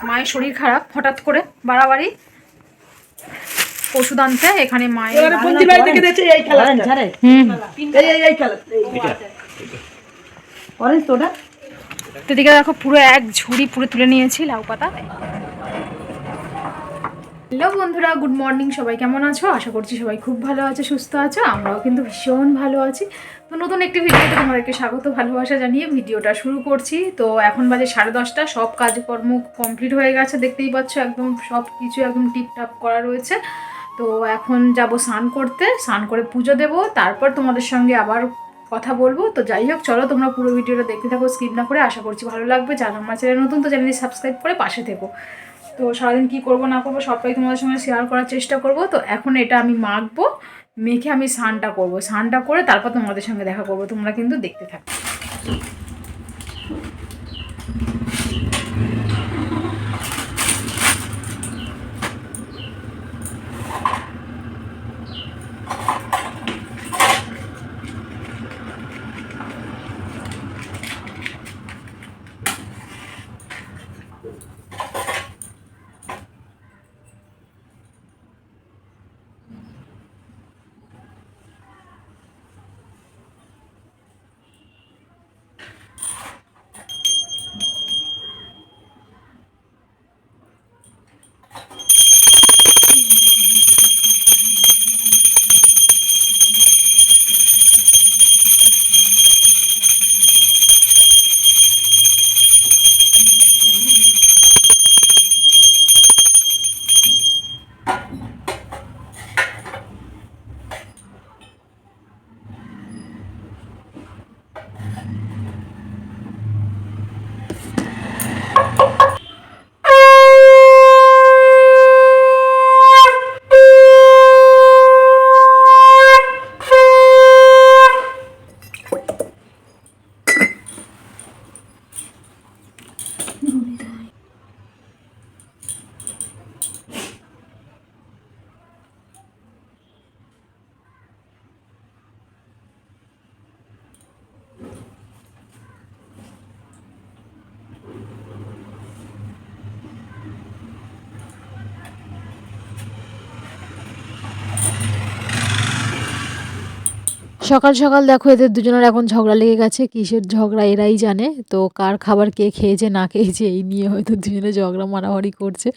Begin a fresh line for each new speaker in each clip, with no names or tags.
মায়ের শরীর খারাপ, হঠাৎ করে বাড়াবাড়ি ওষুধ আনতে এখানে মায়ের এদিকে দেখো পুরো এক ঝুড়ি পুরো তুলে নিয়েছি লাউ পাতা। হ্যালো বন্ধুরা, গুড মর্নিং। সবাই কেমন আছো? আশা করছি সবাই খুব ভালো আছে, সুস্থ আছো। আমরাও কিন্তু ভীষণ ভালো আছি। তো নতুন একটি ভিডিওতে তোমাদেরকে স্বাগত, ভালোবাসা জানিয়ে ভিডিওটা শুরু করছি। তো এখন বাজে 10:30, সব কাজকর্ম কমপ্লিট হয়ে গেছে, দেখতেই পাচ্ছ একদম সব কিছু একদম টিপটাপ করা রয়েছে। তো এখন যাব স্নান করতে, স্নান করে পুজো দেবো, তারপর তোমাদের সঙ্গে আবার কথা বলবো। তো যাই হোক, চলো তোমরা পুরো ভিডিওটা দেখতে থাকো, স্কিপ না করে। আশা করছি ভালো লাগবে। যারা আমার চ্যানেল নতুন, তো চ্যানেলটি সাবস্ক্রাইব করে পাশে থেকো। তো সারাদিন কী করবো না করবো সবটাই তোমাদের সঙ্গে শেয়ার করার চেষ্টা করব। তো এখন এটা আমি মাখবো, মেখে আমি স্নানটা করবো, স্নানটা করে তারপর তোমাদের সঙ্গে দেখা করবো। তোমরা কিন্তু দেখতে থাকো।
সকাল সকাল দেখো এদের দুজনের এখন ঝগড়া লেগে গেছে। কিসের ঝগড়া এরাই জানে। তো কার খাবার কে খেয়েছে না খেয়েছে এই নিয়ে হয়তো দুজনে ঝগড়া মারামারি করছে।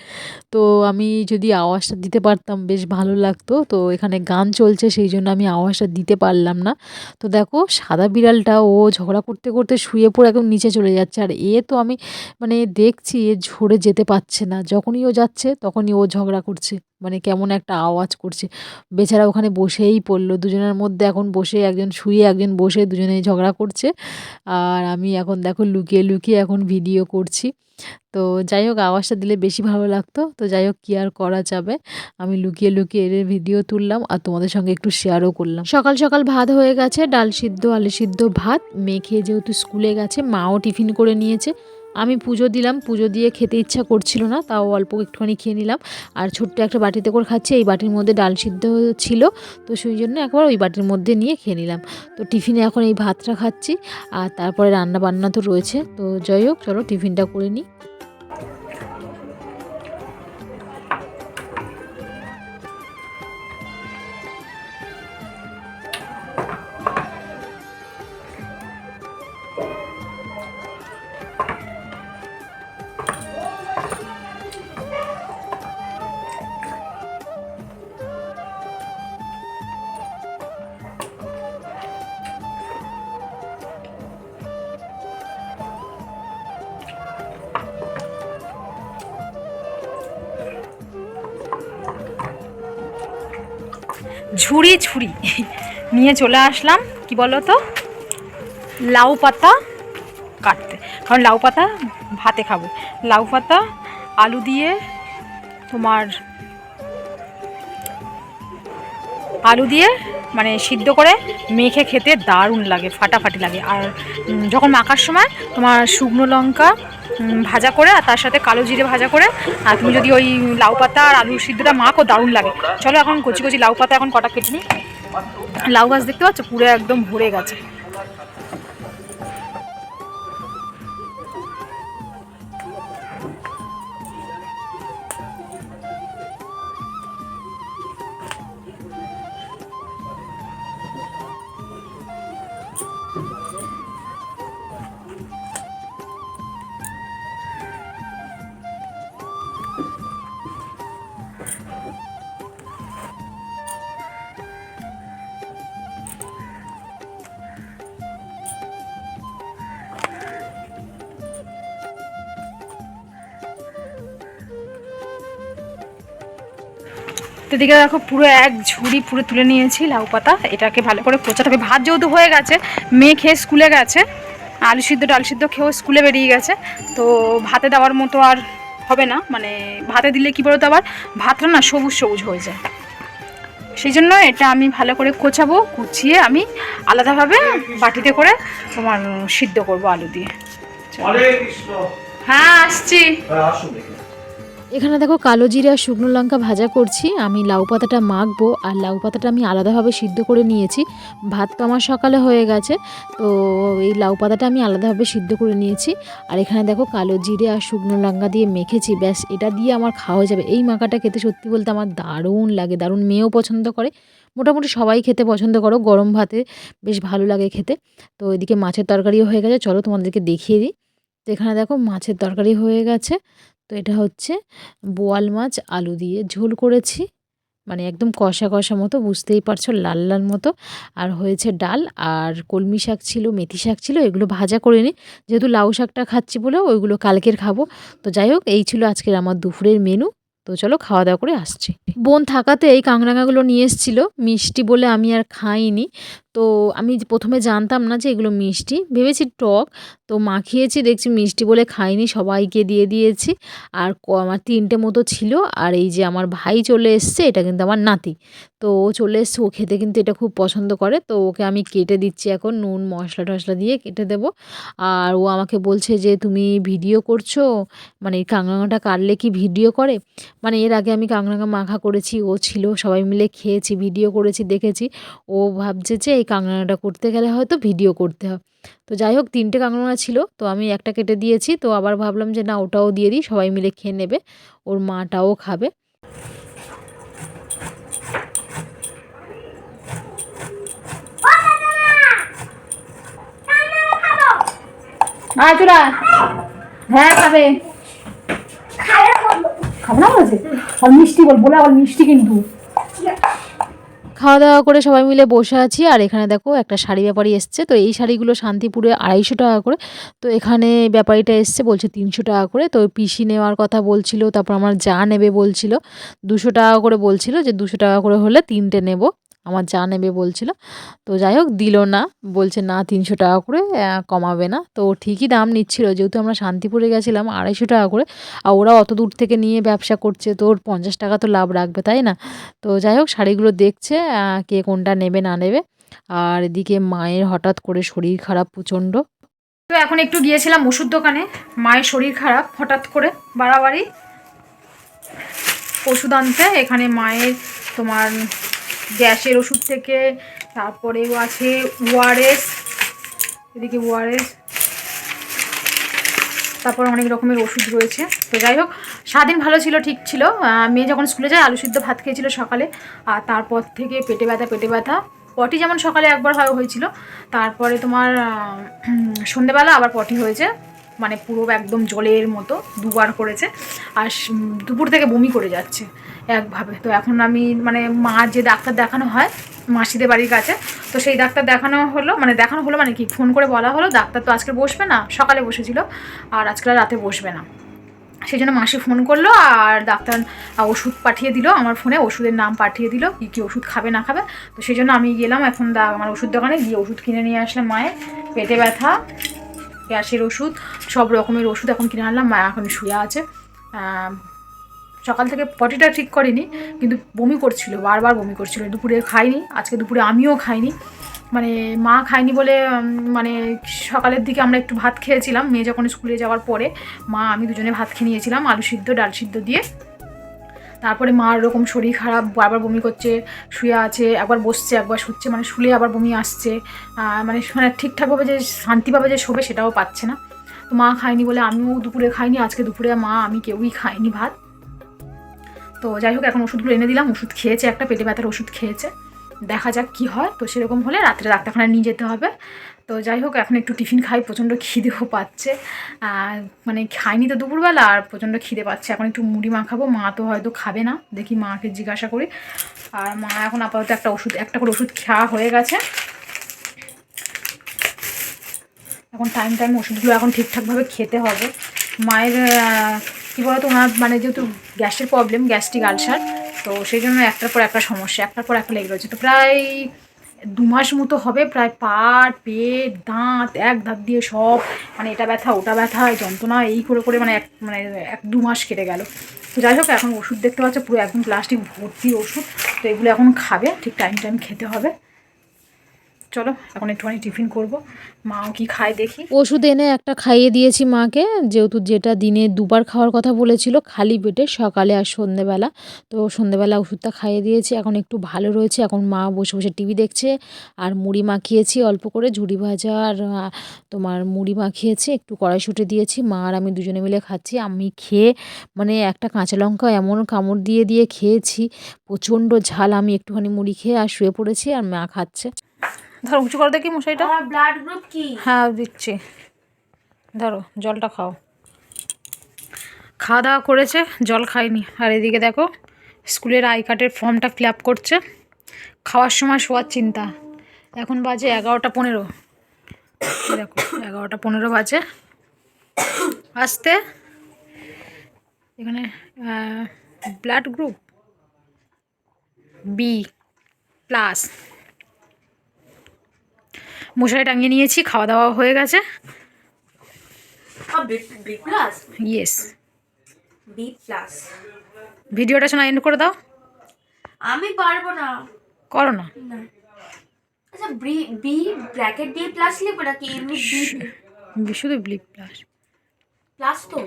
তো আমি যদি আওয়াজটা দিতে পারতাম বেশ ভালো লাগতো। তো এখানে গান চলছে, সেই জন্য আমি আওয়াজটা দিতে পারলাম না। তো দেখো সাদা বিড়ালটা ও ঝগড়া করতে করতে শুয়ে পড়ে একদম নিচে চলে যাচ্ছে। আর তো আমি মানে দেখছি ঝরে যেতে পারছে না, যখনই ও যাচ্ছে তখনই ও ঝগড়া করছে, মানে কেমন একটা আওয়াজ করছে। বেচারা ওখানে বসেই পড়লো, দুজনের মধ্যে এখন বসে একজন শুয়ে একজন বসে দুজনেই ঝগড়া করছে। আর আমি এখন দেখো লুকিয়ে লুকিয়ে এখন ভিডিও করছি। তো যাই হোক, আওয়াজটা দিলে বেশি ভালো লাগতো। তো যাই হোক, কি আর করা যাবে, আমি লুকিয়ে লুকিয়ে এর ভিডিও তুললাম আর তোমাদের সঙ্গে একটু শেয়ারও করলাম। সকাল সকাল ভাত হয়ে গেছে, ডাল সিদ্ধ আলু সিদ্ধ ভাত। মেখে যেহেতু স্কুলে গেছে, মাও টিফিন করে নিয়েছে। আমি পুজো দিলাম, পুজো দিয়ে খেতে ইচ্ছা করছিল না, তাও অল্প একটুখানি খেয়ে নিলাম। আর ছোট্ট একটা বাটিতে করে খাচ্ছি, এই বাটির মধ্যে ডাল সিদ্ধ ছিল, তো সেই জন্য একবার ওই বাটির মধ্যে নিয়ে খেয়ে নিলাম। তো টিফিনে এখন এই ভাতটা খাচ্ছি, আর তারপরে রান্না বান্না তো রয়েছে। তো যাই হোক, চলো টিফিনটা করে নিই।
ঝুড়ি ঝুড়ি নিয়ে চলে আসলাম, কি বলো তো, লাউ পাতা কাটতে। কারণ লাউ পাতা ভাতে খাবো। লাউ পাতা আলু দিয়ে তোমার আলু দিয়ে মানে সিদ্ধ করে মেখে খেতে দারুণ লাগে, ফাটাফাটি লাগে। আর যখন মাখার সময় তোমার শুকনো লঙ্কা ভাজা করে আর তার সাথে কালো জিরে ভাজা করে, আর তুমি যদি ওই লাউ পাতা আর আলু সিদ্ধটা মাখো দারুণ লাগে। চলো এখন কচি কচি লাউ পাতা এখন কটা কেটে নিই। লাউ গাছ দেখতে পাচ্ছ পুরো একদম ভরে গেছে। তো এদিকে দেখো পুরো এক ঝুড়ি পুরো তুলে নিয়েছি লাউ পাতা। এটাকে ভালো করে কোচাতে হবে। ভাত যেহেতু হয়ে গেছে, মেয়ে খেয়ে স্কুলে গেছে, আলু সিদ্ধ ডাল সিদ্ধ খেয়েও স্কুলে বেরিয়ে গেছে, তো ভাতে দেওয়ার মতো আর হবে না। মানে ভাতে দিলে কী বলতো আবার ভাতটা না সবুজ সবুজ হয়ে যায়, সেই জন্য এটা আমি ভালো করে কোচাবো, কুচিয়ে আমি আলাদাভাবে বাটিতে করে তোমার সিদ্ধ করবো আলু দিয়ে। হ্যাঁ আসছি।
এখানে দেখো কালো জিরে আর শুকনো লঙ্কা ভাজা করছি। আমি লাউ পাতাটা মাখবো, আর লাউ পাতাটা আমি আলাদাভাবে সিদ্ধ করে নিয়েছি। ভাত তো আমার সকালে হয়ে গেছে, তো এই লাউ পাতাটা আমি আলাদাভাবে সিদ্ধ করে নিয়েছি। আর এখানে দেখো কালো জিরে আর শুকনো লঙ্কা দিয়ে মেখেছি, ব্যাস এটা দিয়ে আমার খাওয়া যাবে। এই মাখাটা খেতে সত্যি বলতে আমার দারুণ লাগে, দারুণ। মেয়েও পছন্দ করে, মোটামুটি সবাই খেতে পছন্দ করো, গরম ভাতে বেশ ভালো লাগে খেতে। তো এদিকে মাছের তরকারিও হয়ে গেছে, চলো তোমাদেরকে দেখিয়ে দিই। তো এখানে দেখো মাছের তরকারি হয়ে গেছে। তো এটা হচ্ছে বোয়াল মাছ আলু দিয়ে ঝোল করেছি, মানে একদম কষা কষা মতো, বুঝতেই পারছো, লাল লাল মতো। আর হয়েছে ডাল, আর কলমি শাক ছিল, মেথি শাক ছিল, এগুলো ভাজা করে নিই, যেহেতু লাউ শাকটা খাচ্ছি বলে ওইগুলো কালকের খাবো। তো যাই হোক, এই ছিল আজকের আমার দুপুরের মেনু। তো চলো খাওয়া দাওয়া করে আসছি। বোন থাকাতে এই কাঁকড়াগুলো নিয়ে এসেছিলো, মিষ্টি বলে আমি আর খাইনি। তো আমি প্রথমে জানতাম না যে এগুলো মিষ্টি, ভেবেছি টক। তো মাখিয়েছি, দেখছি মিষ্টি বলে খাইনি, সবাইকে দিয়ে দিয়েছি। আর আমার 3টে মতো ছিল। আর এই যে আমার ভাই চলে এসছে, এটা কিন্তু আমার নাতি। তো ও চলে এসছে, ও খেতে কিন্তু এটা খুব পছন্দ করে। তো ওকে আমি কেটে দিচ্ছি, এখন নুন মশলা টশলা দিয়ে কেটে দেবো। আর ও আমাকে বলছে যে তুমি ভিডিও করছো, মানে এই কাঁকড়াটা কাটলে কি ভিডিও করে। মানে এর আগে আমি কাঁকড়া মাখা করেছি, ও ছিল, সবাই মিলে খেয়েছি, ভিডিও করেছি, দেখেছি। ও ভাবছে যে এই কাঁকড়াটা করতে গেলে হয়তো ভিডিও করতে হয়। তো যাই হোক, 3টে কাঁকড়া ছিল, তো আমি একটা কেটে দিয়েছি। তো আবার ভাবলাম যে না, ওটাও দিয়ে দিই, সবাই মিলে খেয়ে নেবে, ওর মাটাও খাবে।
হ্যাঁ খাবে, খাবো না বলেছে, আর মিষ্টি বলে আবার মিষ্টি কিন্তু।
খাওয়া দাওয়া করে সবাই মিলে বসে আছি। আর এখানে দেখো একটা শাড়ি ব্যাপারী এসছে। তো এই শাড়িগুলো শান্তিপুরে 250 টাকা করে। তো এখানে ব্যাপারীটা এসছে, বলছে 300 টাকা করে। তো পিসি নেওয়ার কথা বলছিল, তারপর আমার যা নেবে বলছিল 200 টাকা করে, বলছিল যে 200 টাকা করে হলে 3টে নেব, আমার যা নেবে বলছিল। তো যাই হোক দিল না, বলছে না 300 টাকা করে, কমাবে না। তো ঠিকই দাম নিচ্ছিল, যেহেতু আমরা শান্তিপুরে গেছিলাম 250 টাকা করে। আর ওরা অত দূর থেকে নিয়ে ব্যবসা করছে, তো ওর 50 টাকা তো লাভ রাখবে, তাই না? তো যাই হোক, শাড়িগুলো দেখছে কে কোনটা নেবে না নেবে। আর এদিকে মায়ের হঠাৎ করে শরীর খারাপ প্রচণ্ড।
তো এখন একটু গিয়েছিলাম ওষুধ দোকানে, মায়ের শরীর খারাপ হঠাৎ করে, বাড়াবাড়ি ওষুধ আনতে। এখানে মায়ের তোমার গ্যাসের ওষুধ থেকে, তারপরেও আছে ওআরএস, এদিকে ওআরএস, তারপর অনেক রকমের ওষুধ রয়েছে। তো যাই হোক, সারাদিন ভালো ছিল, ঠিক ছিল। মেয়ে যখন স্কুলে যায় আলু সিদ্ধ ভাত খেয়েছিল সকালে, আর তারপর থেকে পেটে ব্যথা, পটি যেমন সকালে একবার হয়েছিল, তারপরে তোমার সন্ধেবেলা আবার পটি হয়েছে, মানে পুরো একদম জলের মতো 2বার করেছে। আর দুপুর থেকে বমি করে যাচ্ছে একভাবে। তো এখন আমি মানে মা যে ডাক্তার দেখানো হয় মাসিদের বাড়ির কাছে, তো সেই ডাক্তার দেখানো হলো মানে কি, ফোন করে বলা হলো ডাক্তার তো আজকে বসবে না, সকালে বসেছিল, আর আজকে রাতে বসবে না। সেই জন্য মাসি ফোন করলো, আর ডাক্তার ওষুধ পাঠিয়ে দিল আমার ফোনে, ওষুধের নাম পাঠিয়ে দিল, কী কী ওষুধ খাবে না খাবে। তো সেই জন্য আমি গেলাম এখন আমার ওষুধ দোকানে, গিয়ে ওষুধ কিনে নিয়ে আসলাম। মায়ের পেটে ব্যথা, গ্যাসের ওষুধ, সব রকমের ওষুধ এখন কিনে আনলাম। মা এখন শুয়ে আছে। সকাল থেকে পটিটা ঠিক করিনি, কিন্তু বমি করছিল, বারবার বমি করছিল। দুপুরে খাইনি, আজকে দুপুরে আমিও খাইনি, মানে মা খায়নি বলে, মানে সকালের দিকে আমরা একটু ভাত খেয়েছিলাম, মেয়ে যখন স্কুলে যাওয়ার পরে মা আমি দুজনে ভাত খেয়ে নিয়েছিলাম আলু সিদ্ধ ডাল সিদ্ধ দিয়ে। তারপরে মার ওরকম শরীর খারাপ, বারবার বমি করছে, শুয়ে আছে, একবার বসছে একবার শুচ্ছে, মানে শুলে আবার বমি আসছে, মানে ঠিকঠাকভাবে যে শান্তিভাবে যে শোবে সেটাও পাচ্ছে না। তো মা খায়নি বলে আমিও দুপুরে খাইনি, আজকে দুপুরে মা আমি কেউই খাইনি ভাত। তো যাই হোক, এখন ওষুধগুলো এনে দিলাম, ওষুধ খেয়েছে, একটা পেটে ব্যথার ওষুধ খেয়েছে, দেখা যাক কি হয়। তো সেরকম হলে রাত্রে ডাক্তারখানায় নিয়ে যেতে হবে। তো যাই হোক, এখন একটু টিফিন খাই, প্রচণ্ড খিদেও পাচ্ছে, মানে খাইনি তো দুপুরবেলা, আর প্রচণ্ড খিদে পাচ্ছে। এখন একটু মুড়ি মাখাবো, মা তো হয়তো খাবে না, দেখি মাকে জিজ্ঞাসা করি। আর মা এখন আপাতত একটা করে ওষুধ খাওয়া হয়ে গেছে। এখন টাইম ওষুধগুলো এখন ঠিকঠাকভাবে খেতে হবে। মায়ের কী বলতো, ওনার মানে যেহেতু গ্যাসের প্রবলেম, গ্যাস্ট্রিক আলসার, তো সেই জন্য একটার পর একটা সমস্যা, একটার পর একটা লেগে রয়েছে। তো প্রায় 2 মাস মতো হবে, প্রায় পাট, পেট, দাঁত, এক ধাত দিয়ে সব মানে এটা ব্যথা ওটা ব্যথা যন্ত্রণা এই করে করে মানে 1-2 মাস কেটে গেল। তো যাই হোক, এখন ওষুধ দেখতে পাচ্ছ পুরো একদম প্লাস্টিক ভর্তি ওষুধ। তো এগুলো এখন খাবে, ঠিক টাইম খেতে হবে। চলো এখন একটুখানি টিফিন করবো, মাও কি খায় দেখি।
ওষুধ এনে একটা খাইয়ে দিয়েছি মাকে, যেহেতু যেটা দিনে 2বার খাওয়ার কথা বলেছিল খালি পেটে, সকালে আর সন্ধেবেলা। তো সন্ধেবেলা ওষুধটা খাইয়ে দিয়েছি, এখন একটু ভালো রয়েছে। এখন মা বসে বসে টিভি দেখছে, আর মুড়ি মাখিয়েছি অল্প করে, ঝুড়ি ভাজা আর তোমার মুড়ি মাখিয়েছি, একটু কড়াইশুঁটি দিয়েছি। মা আর আমি দুজনে মিলে খাচ্ছি। আমি খেয়ে মানে একটা কাঁচা লঙ্কা এমন কামড় দিয়ে দিয়ে খেয়েছি, প্রচণ্ড ঝাল। আমি একটুখানি মুড়ি খেয়ে আর শুয়ে পড়েছি, আর মা খাচ্ছে।
ধরো উঁচু করে দেখি মশাইটা।
ব্লাড গ্রুপ কি?
হ্যাঁ দিচ্ছি, ধরো জলটা খাও। খাওয়া দাওয়া করেছে, জল খায়নি। আর এদিকে দেখো স্কুলের আই কার্ডের ফর্মটা ফিল আপ করছে। খাওয়ার সময় শোয়ার চিন্তা। এখন বাজে 11:15। দেখো 11:15 বাজে। আসতে এখানে ব্লাড গ্রুপ B+। মশারি টাঙিয়ে নিয়েছি, খাওয়া দাওয়া হয়ে গেছে।
B plus.
Yes.
B plus.
ভিডিওটা শোনা এন্ড করে দাও।
আমি পারবো না।
করো না।
না। আচ্ছা বি বি ব্র্যাকেট দিয়ে প্লাস লিখবো নাকি এমনি বি
শুধু B+।
প্লাস তো?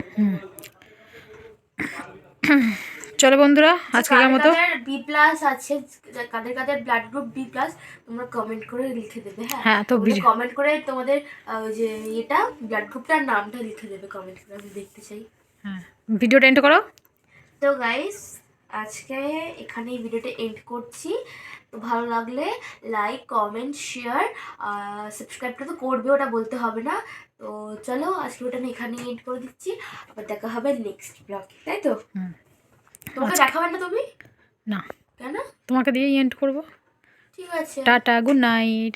চলো বন্ধুরা, আজকের মতো।
বি প্লাস আছে, কাদের কাদের ব্লাড গ্রুপ বি প্লাস, তোমরা কমেন্ট করে লিখে দেবে।
হ্যাঁ তো
কমেন্ট করে তোমাদের ওই যে এটা ব্লাড গ্রুপটার নামটা লিখে দেবে কমেন্ট করে, আমি দেখতে চাই।
হ্যাঁ ভিডিওটা এন্ড করো।
তো গাইস আজকে এখানেই ভিডিওটা এন্ড করছি। তো ভালো লাগলে লাইক কমেন্ট শেয়ার সাবস্ক্রাইবটা তো করবে, ওটা বলতে হবে না। তো চলো আজকে ওটা আমি এখানেই এন্ড করে দিচ্ছি, আবার দেখা হবে নেক্সট ব্লগে, তাই তো? তোমাকে দেখাবে না তুমি?
না,
কেন?
তোমাকে দিয়েই এন্ড করবো।
ঠিক আছে,
টাটা, গুড নাইট।